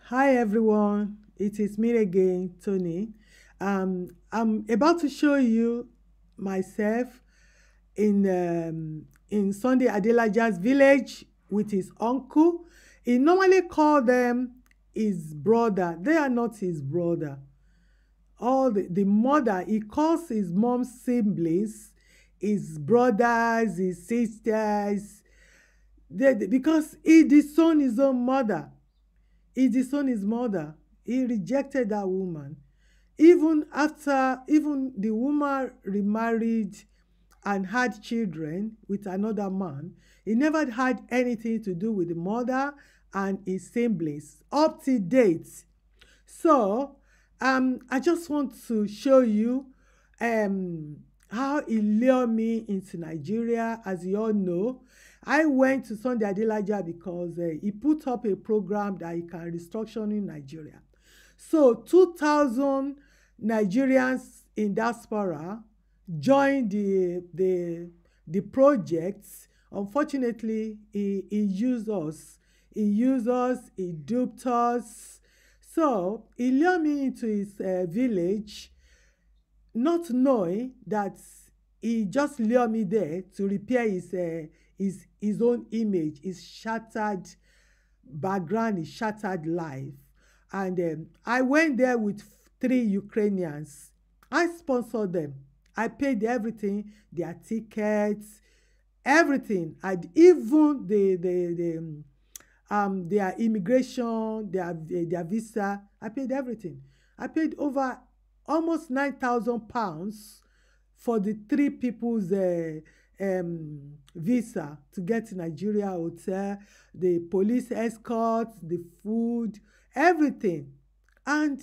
Hi everyone, it is me again, Tony. I'm about to show you myself in Sunday Adelaja's village with his uncle. He normally call them his brother. They are not his brother. All the mother, he calls his mom's siblings, his brothers, his sisters. Because he disowned his own mother. He disowned his mother. He rejected that woman. Even the woman remarried and had children with another man, he never had anything to do with the mother and his siblings up to date. So, I just want to show you how he lured me into Nigeria. As you all know, I went to Sunday Adelaja because he put up a program that he can restructure in Nigeria. So, 2,000 Nigerians in diaspora joined the projects. Unfortunately, he used us. He duped us. So he lured me into his village, not knowing that he just lured me there to repair his own image, his shattered background, his shattered life. And I went there with three Ukrainians. I sponsored them. I paid everything, their tickets, everything. And even their immigration, their visa. I paid everything. I paid over almost £9,000 for the three people's visa to get to Nigeria, hotel, the police escort, the food, everything. And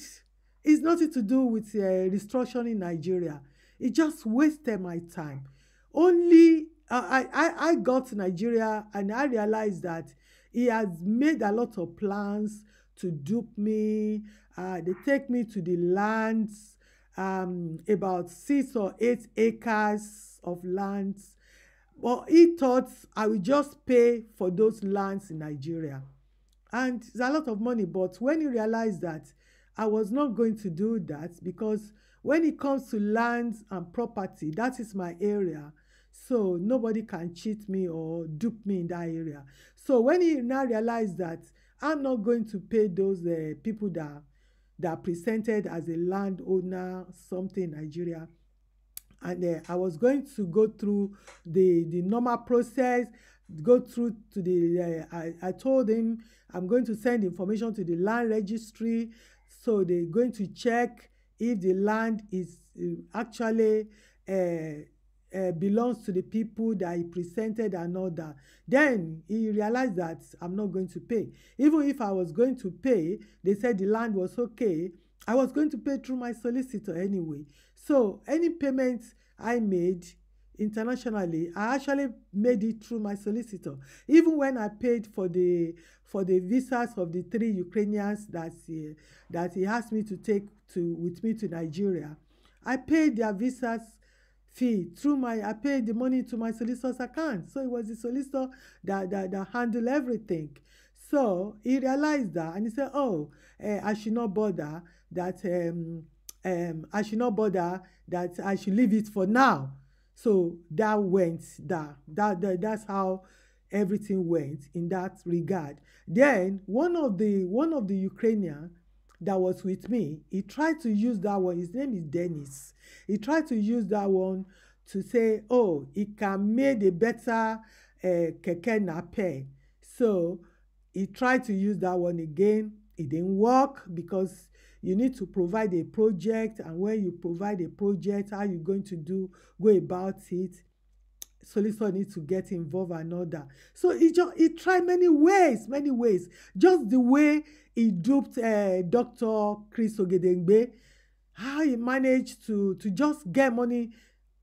it's nothing to do with restructuring Nigeria. It just wasted my time. Only I got to Nigeria and I realized that he has made a lot of plans to dupe me. They take me to the lands, about 6 or 8 acres of lands. But he thought I would just pay for those lands in Nigeria. And it's a lot of money. But when he realized that I was not going to do that, because when it comes to lands and property, that is my area. So nobody can cheat me or dupe me in that area. So when he now realized that I'm not going to pay those people that presented as a landowner, something in Nigeria, and I was going to go through the normal process, go through to the I told him I'm going to send information to the land registry, so they're going to check if the land is actually belongs to the people that he presented and all that. Then he realized that I'm not going to pay. Even if I was going to pay, they said the land was okay. I was going to pay through my solicitor anyway. So any payments I made internationally, I actually made it through my solicitor. Even when I paid for the visas of the three Ukrainians that he asked me to take to with me to Nigeria, I paid their visas fee through I paid the money to my solicitor's account. So it was the solicitor that handled everything. So he realized that and he said, oh, I should not bother that I should not bother that I should leave it for now. So that's how everything went in that regard. Then one of the Ukrainian that was with me, he tried to use that one. His name is Dennis. He tried to use that one to say, oh, he can make a better keke nape. So he tried to use that one again. It didn't work because you need to provide a project, and when you provide a project, how you going to go about it? Solicitor needs to get involved and all that. So he tried many ways, just the way he duped Dr. Chris Ogedengbe, how he managed to just get money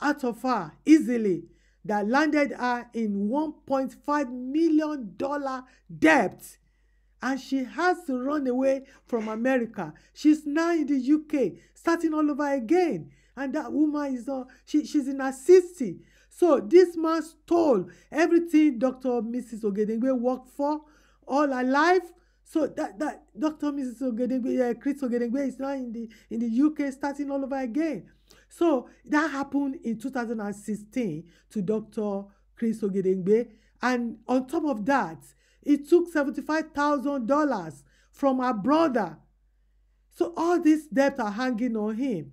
out of her easily, that landed her in $1.5 million debt. And she has to run away from America. She's now in the UK, starting all over again. And that woman she's in her 60s. So this man stole everything Dr. Mrs. Ogedengbe worked for all her life. So that Dr. Mrs. Ogedengbe, Chris Ogedengbe is now in the UK, starting all over again. So that happened in 2016 to Dr. Chris Ogedengbe. And on top of that, it took $75,000 from her brother. So all these debts are hanging on him.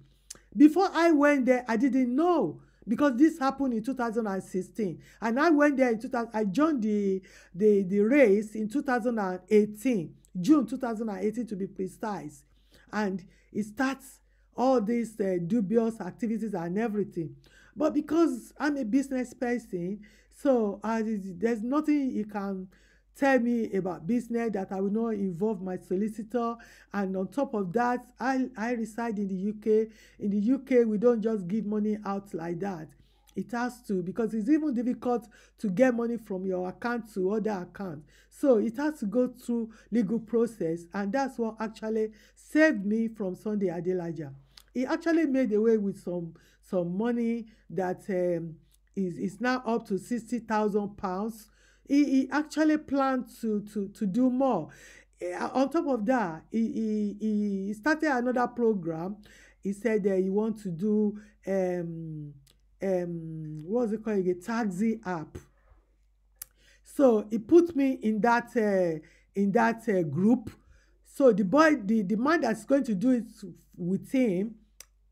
Before I went there, I didn't know, because this happened in 2016. And I went there in 2000. I joined the race in 2018, June 2018 to be precise. And it starts all these dubious activities and everything. But because I'm a business person, so there's nothing you can tell me about business that I will not involve my solicitor. And on top of that, I reside in the UK. In the UK, we don't just give money out like that. It has to, because it's even difficult to get money from your account to other accounts. So it has to go through legal process. And that's what actually saved me from Sunday Adelaja. He actually made away with some money that is now up to £60,000. He actually planned to do more. On top of that, he started another program. He said that he wants to do what's it called, a taxi app. So he put me in that group. So the man that's going to do it with him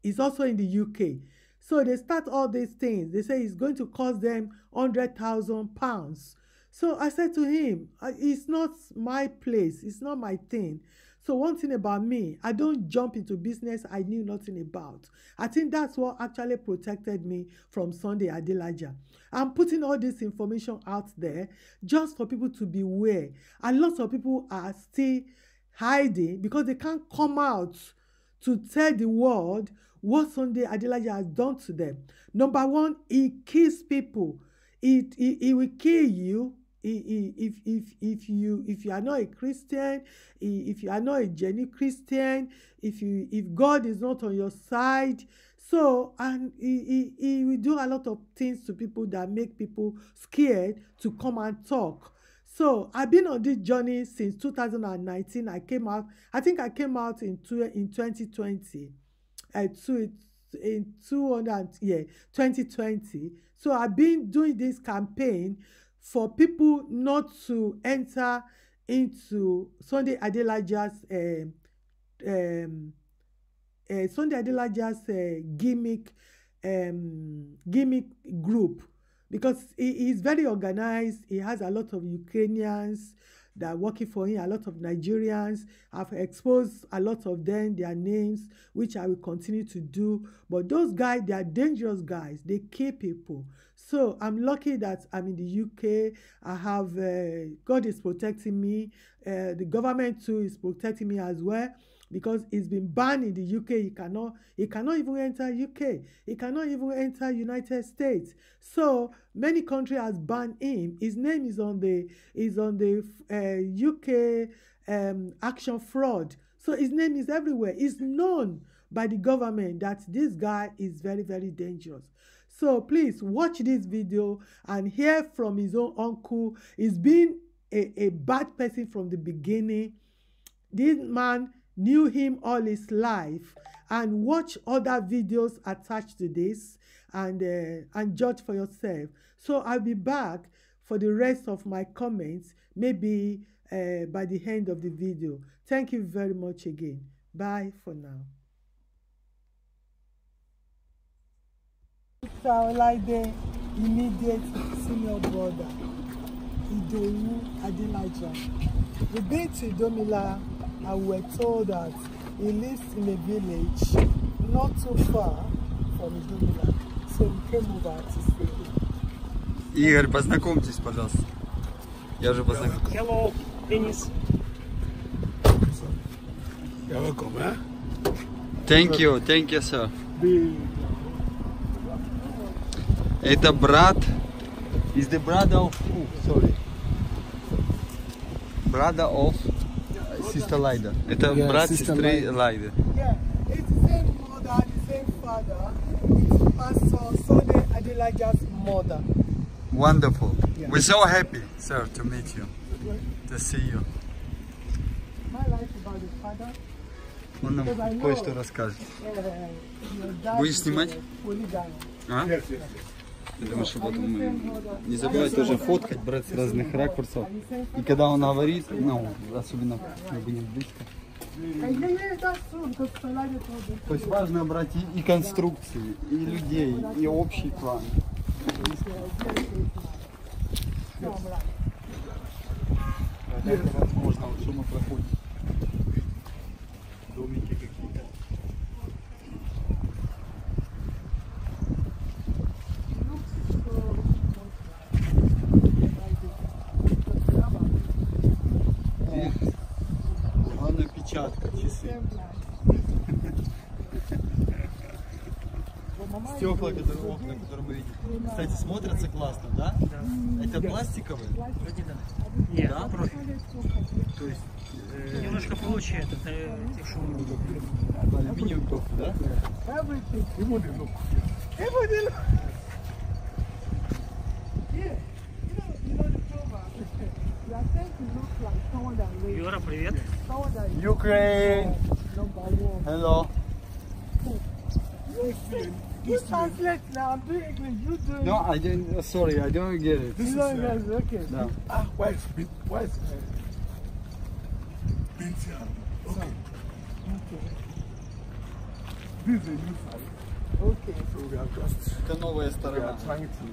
is also in the UK. So they start all these things. They say it's going to cost them £100,000. So I said to him, it's not my place. It's not my thing. So one thing about me, I don't jump into business I knew nothing about. I think that's what actually protected me from Sunday Adelaja. I'm putting all this information out there just for people to beware. And lots of people are still hiding because they can't come out to tell the world what Sunday Adelaja has done to them. Number one, he kills people. He will kill you if you are not a Christian, if you are not a genuine Christian, if God is not on your side. So, and he will do a lot of things to people that make people scared to come and talk. So I've been on this journey since 2019. I came out in 2020. In 2020. So I've been doing this campaign for people not to enter into Sunday Adelaja's gimmick group, because he is very organized. He has a lot of Ukrainians that are working for him, a lot of Nigerians. I've exposed a lot of them, their names, which I will continue to do. But those guys, they are dangerous guys. They kill people. So I'm lucky that I'm in the UK. I have, God is protecting me. The government too is protecting me as well, because it's been banned in the UK. He cannot even enter UK. He cannot even enter United States. So many countries has banned him. His name is on the UK action fraud. So his name is everywhere. It's known by the government that this guy is very, very dangerous. So please watch this video and hear from his own uncle. He's been a bad person from the beginning. This man knew him all his life. And watch other videos attached to this and judge for yourself. So I'll be back for the rest of my comments, maybe by the end of the video. Thank you very much again. Bye for now. Like the immediate senior brother, Adelaja. We've been to Domila and we're told that he lives in a village not too far from Domila. So we came over to stay. Игорь, познакомьтесь, пожалуйста. Я уже познакомился. Hello, Dennis. You're welcome, eh? Thank you, sir. Это брат. Is the brother of who? Sorry. Brother of sister Laida. Это брат сестры Лайды. Yeah, it's the same mother, the same father. It's Pastor Sunday Adelaja's mother. Wonderful. Yeah. We're so happy, sir, to meet you, to see you. about the father? Он нам кое-что расскажет. Будешь снимать? А? Я думаю, что потом мы... Не забывай тоже фоткать, брать с разных ракурсов. И когда он говорит, ну, особенно мы будем близко. То есть важно брать и конструкции, и людей, и общий план. Возможно, вот что мы проходим. Домики какие-то. Главное печатка, часы. Стекла, которые, окна, которые мы видим. Кстати, смотрятся классно, да? Да. Это пластиковые? Вроде да. Нет, да? профиль. То есть... Немножко получает, это шум. Алюминиевый профиль, да? Юра, привет. Ukraine! Hello! You translate now. I'm doing English. You do. No, I didn't, sorry, I don't get it. You know English, okay. No. Why is Bintian? Okay. This is a new site. Okay. So we are just Это новая we are сторона. trying to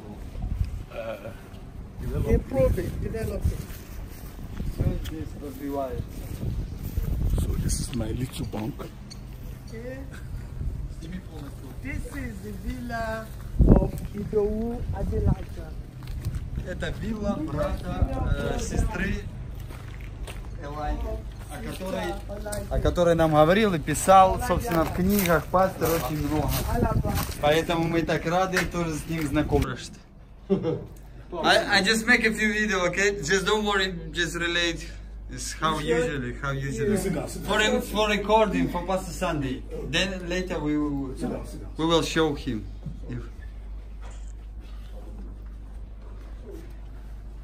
develop. Improve it, develop it. Все здесь развивается. So this is my little bunk. Okay. Сними полностью. This is the villa of Idowu Adelaja. Это вилла брата, сестры Элайны, о которой нам говорил и писал, собственно, в книгах пастор очень много. Поэтому мы так рады тоже с ним знакомиться. I just make a few video, okay? Just don't worry, just relate. It's how usually. For recording for Pastor Sunday. Then later we will show him.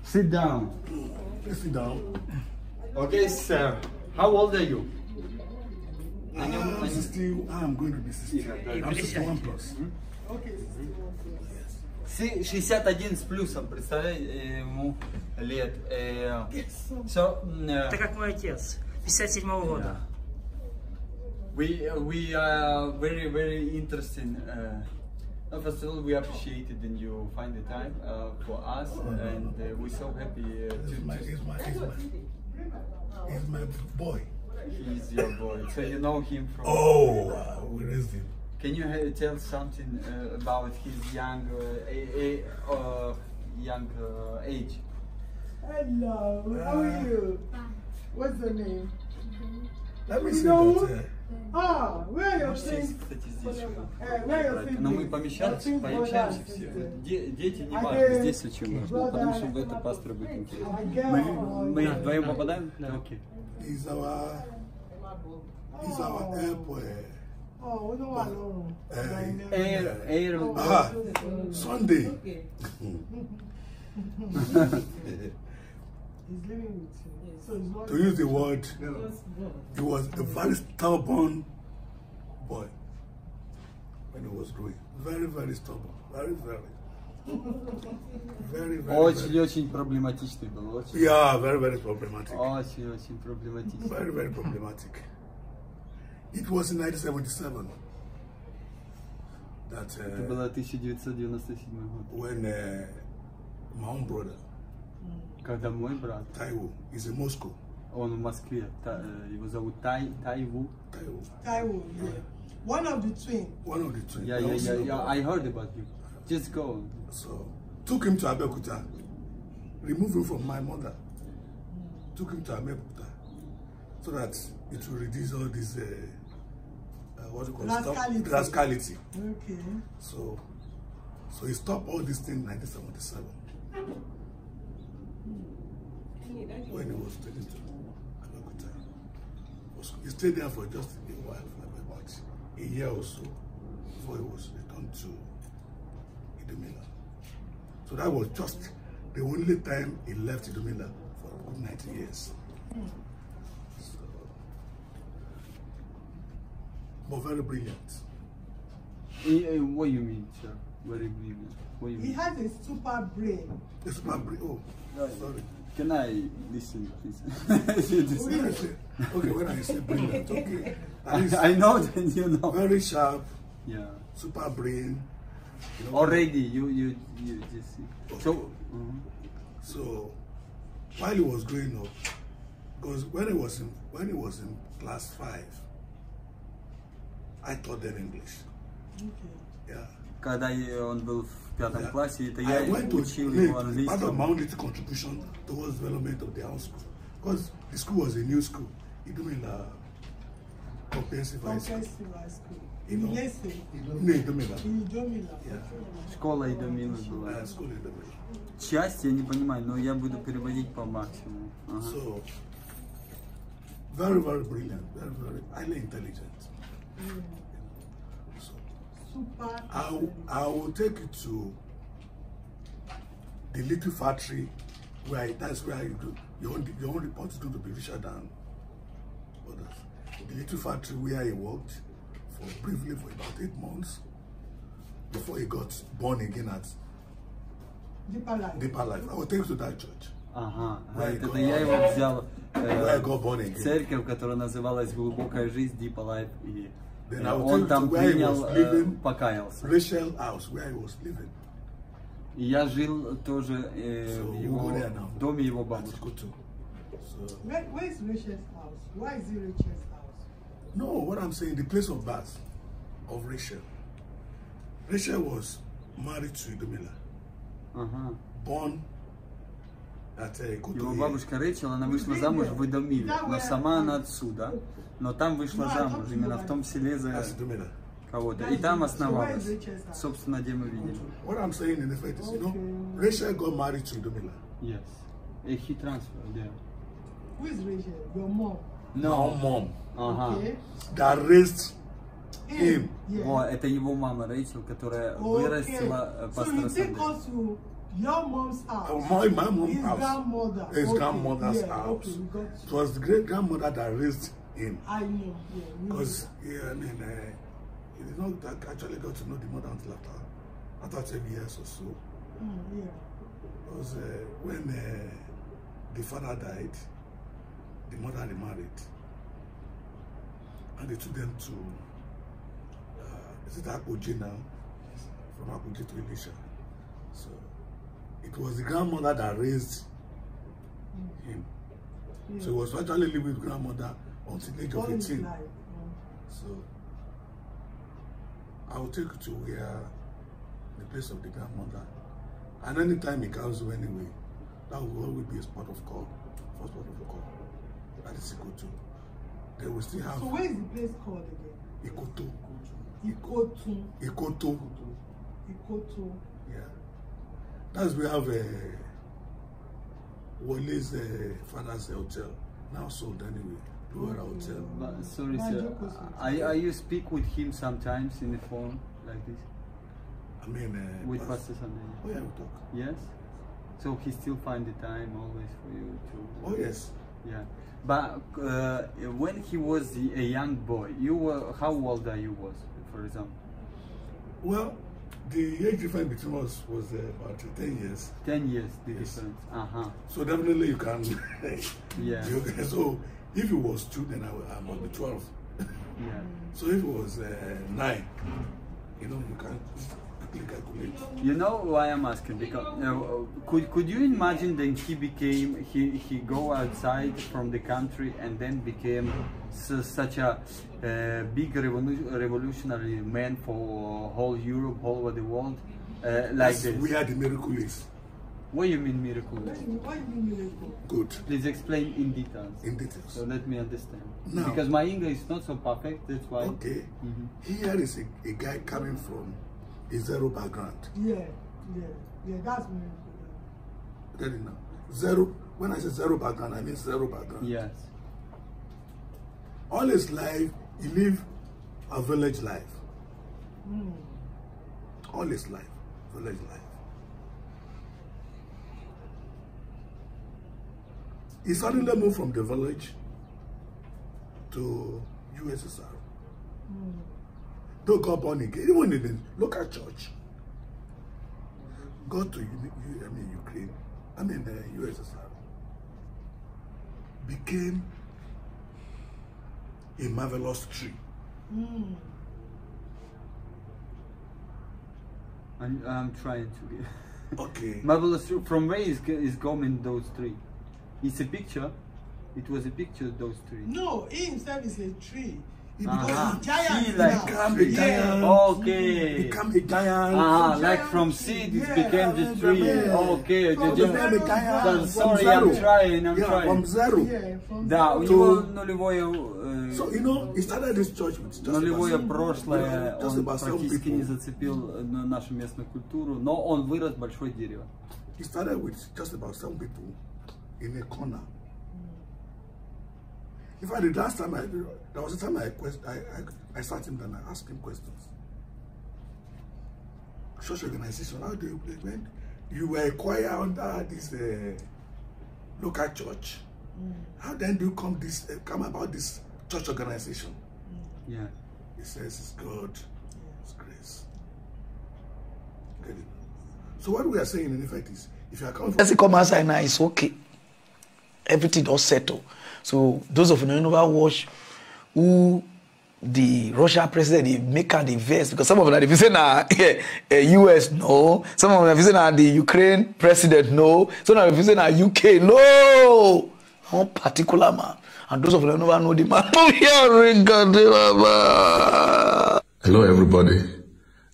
Sit down. Please sit down. Okay, sir. How old are you? I'm 60. I'm going to be 60. I'm 61 plus. 61 с плюсом, представляете, ему лет. So, Это как мой отец, 57-го года. we are very interested. First of all, we appreciate it and you find the time for us, and we're so happy He's my boy. he's your boy. So you know him from. Oh, we raised him. Can you tell something about his young age? Hello, how are you? What's the name? Let me You see know? that. Ah, where are your Здесь, things? кстати, здесь живут. Where are your things? Но мы пообщаемся все. Дети не важно, здесь очень важно, потому что в это пастор будет интересно. Мы вдвоем попадаем? Да. Окей. He's our airport. Oh, we don't want to. Air. Sunday. He's living with you. So he's not. To use the word, he was a very stubborn boy when he was growing. Very stubborn. Very. Очень проблематичный был. Очень. Yeah, very problematic. Очень проблематичный. Very problematic. It was in 1977 that Это было 1997 год. when my own brother, Когда мой брат, Taiwo, is in Moscow. он в Москве, его зовут Тайву. Taiwo, yeah. One of the twins. One of the two. Yeah, I heard about you. Just go. So, took him to Abeokuta, removed him from my mother, took him to Abeokuta, so that it will reduce all this, what do you call it? Rascality. Okay. So he stopped all these things in 1977. When he was taken to Adelaja. He stayed there for just a while, for about a year or so, before he was returned to Idumila. So that was just the only time he left Idumila for a good 90 years. So but very brilliant. What do you mean, sir? Very brilliant. What do you He mean? has a super brain. It's my brain. Oh, sorry. Can I listen, please? When I say, okay, when I say brilliant, okay. At least I know that you know. very sharp, Yeah. super brain. You know, Already, you just see. So, So while he was growing up, because when he was in class 5, I taught them English. Okay. Yeah. когда он был в 5 классе, это I я went to учил его make part of my английскому. own little contribution towards development of their own school. Because the school was a new school. It doing comprehensive high school. Comprehensive high school. You know, Yes, sir. No, it don't mean that. In Jomila. Yeah. Школа Идомилы была. School in the middle. Часть я не понимаю, но я буду переводить по максимуму. Ага. So, very, very brilliant, very, very highly intelligent. So, Super. I will take you to the little factory that's where you do your own report is going to be richer than others. The little factory where he worked briefly for about 8 months before he got born again at Deeper Life. I will take you to that church. Ага, Where это God- я его взял where I got born again. церковь, которая называлась «Глубокая жизнь», Deep Alive, и Then I will take он you там to where he принял, was living, покаялся. Rachel house, where he was living. И я жил тоже So, в we'll go there now. в доме его Let's бабушки. go to. So, Where is Rachel's house? Why is it Rachel's house? no, what I'm saying, the place of birth of Rachel. Rachel was married to Idomila, Ага. born at Его Kotoye. бабушка Рэйчел, она вышла замуж в Идомиле, но сама она отсюда. Но там вышла замуж, именно в том селе за That's Idomila. кого-то. И там основалась. Собственно, где мы видим. What I'm saying in effect is, you know, Rachel got married to Idomila. Yes. He transferred there. Who is Rachel? Your mom. No, mom Ага. Okay. that raised him. Yeah. Во, это его мама Рэйчел, которая вырастила So пастора you take Сандея. us to your mom's house. My mom's His house. grandmother. His Okay, grandmother's yeah, house. Okay, we got It was the great grandmother that raised him. I know. Yeah. we Because, yeah, I mean, he did not actually got to know the mother until after 10 years or so. know. Yeah. Because when the father died, the mother remarried. And they took them to, is it Akoji now? From Akoji to Elisha. So, it was the grandmother that raised him. Yeah. So he was actually living with grandmother until the age of All his 18. life. So I will take you to where the place of the grandmother. And anytime he comes to anyway, that will always be a spot of call. First spot of call. That is Ikoto. They will still have So where is the place called again? Ikoto. Ikotu. Ikoto. Ikotu. Yeah. That's where we have Wole's father's hotel. Now sold anyway. Blue Hotel. But, sorry, sir. I you speak with him sometimes in the phone like this I mean, with Pastor Sunday. oh yeah, we talk. Yes. So he still find the time always for you to. Oh yes. Yeah. But when he was a young boy, you were how old are you was, for example? Well, the age difference between us was about 10 years. 10 years the Yes. difference. Uh-huh. So definitely you can. Yeah. So if it was 2, then I must be 12. Yeah. So if it was 9, you know, you can quickly calculate. You know why I'm asking? Because could you imagine that he go outside from the country and then became such a big revolutionary man for whole Europe, all over the world, like That's this? where the miracle is. What do you mean miracle? Why you mean miracle? Good. Please explain in details. In details. So let me understand. Now- Because my English is not so perfect, that's why. Okay. Here is a guy coming from a zero background. Yeah. That's miracle. Get it now? Zero. When I say zero background, I mean zero background. Yes. All his life, he lived a village life. All his life, village life. He suddenly moved from the village to USSR. Don't go born again. Even in the local church, go to Ukraine, USSR, became a marvelous tree. I'm trying to get. Okay. Marvelous tree. From where is coming those three? It's a picture. It was a picture of those three. No, he himself is a tree. He Uh-huh. becomes a giant. He like now. Become a giant. Okay. Become a giant. Like from seed it Yeah, became the tree. yeah. Okay. From Just- Become a giant. Sorry, From I'm zero. trying. I'm Yeah, trying. from zero. Yeah, from Да, у zero. него нулевое, So, he started this church with just нулевое about, прошлое, just он about 7 практически не people. зацепил нашу местную культуру, но он вырос большое дерево. He started with just about 7 people in a corner. In fact, the last time there was a time I sat him down and I asked him questions. Church organization, how do you play? When you were a choir under this local church, how then do you come about this church organization? Yeah. He says it's God, it's grace. Get it? So what we are saying in effect is, if you are coming from As it come outside now, it's okay. Everything does settle. So those of you who never watch who the Russia president they make her the verse, because some of them they say na US no, some of them they say na the Ukraine president no, some of them they say na UK no, one particular man. And those of you who never know the man. Hello, everybody.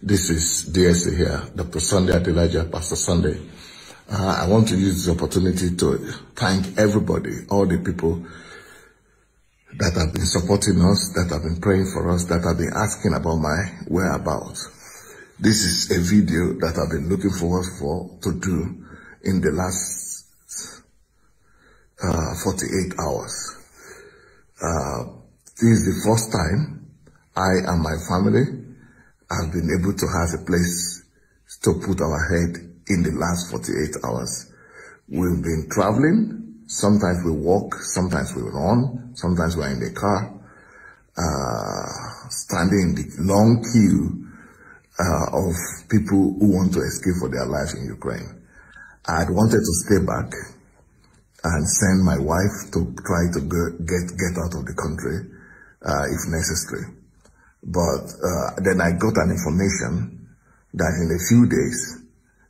This is DSA here, Dr. Sunday Adelaja, Pastor Sunday. I want to use this opportunity to thank everybody, all the people that have been supporting us, that have been praying for us, that have been asking about my whereabouts. This is a video that I've been looking forward to do in the last 48 hours. This is the first time I and my family have been able to have a place to put our head in the last 48 hours. We've been traveling. Sometimes we walk, sometimes we run, sometimes we're in the car, standing in the long queue of people who want to escape for their life in Ukraine. I'd wanted to stay back and send my wife to try to get out of the country if necessary. But then I got an information that in a few days,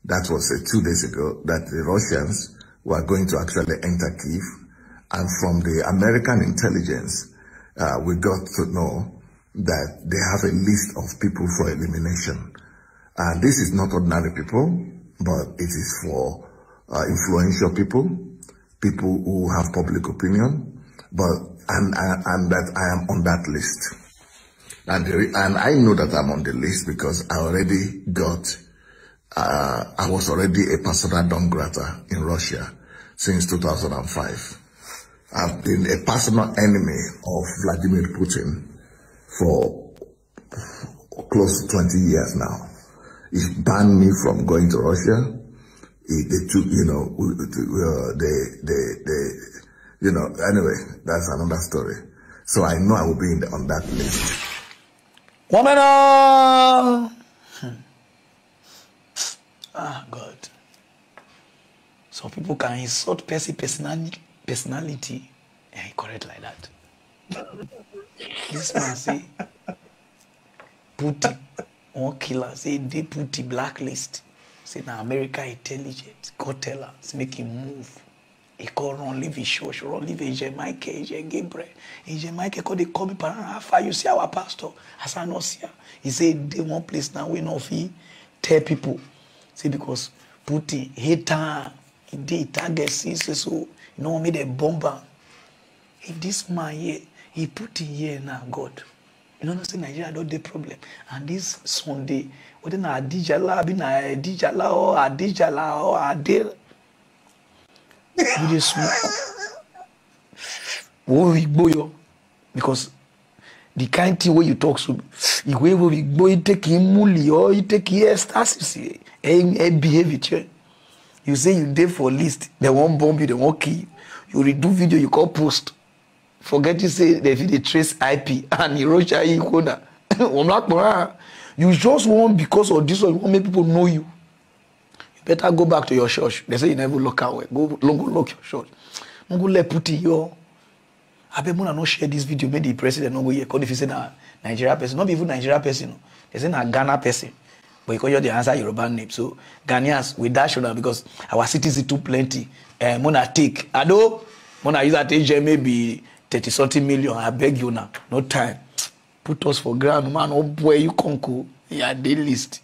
that was 2 days ago, that the Russians were going to actually enter Kyiv. And from the American intelligence, we got to know that they have a list of people for elimination. And this is not ordinary people, but it is for influential people, people who have public opinion, and that I am on that list. And I know that I'm on the list because I already got I was already a persona non grata in Russia since 2005. I've been a personal enemy of Vladimir Putin for close to 20 years now. He banned me from going to Russia. They took, anyway, that's another story. So I know I will be on that list. Woman, ah, God. Some people can insult personality and correct like that. This man say, Putin, one killer, say they put the blacklist. Say now America intelligent. God tell her, make him move. He call run leave his church, run leave his Jamaica, his Gabriel. In Jamaica, call they call me, how far you see our pastor? As I not see her. He say they one place now we know fee tell people. Say because Putin hater, he did target so you know me the bomber. If this man here, he put in here now, God. You know, say Nigeria don't the problem. And this Sunday, whether na Adijala, be na Adijala or Adijala or Adel. We dey smoke. Oh, we boyo. Because the kind thing where you talk so, the way we go, you take him muli or you take him ecstasy, and behave it. You say you dey for list, they won't bomb you, they won't kill you. You redo video, you call post. Forget you say they trace IP and you Russia you corner. You just want because of this one, you want make people know you. You better go back to your church. They say you never lock out. Go lock your church. Don't go let put it yo. I bet Mona not share this video. Maybe the president no go here. Because if you say na Nigeria person, not even Nigeria person. They say na Ghana person. But because you're the answer Yoruba name. So Ghanaians with that shoulder because our cities is too plenty. Mona take. I know Mona use that age maybe 30-something million. I beg you now. No time. Put us for ground, man. Oh boy, you conquer. Yeah, they list.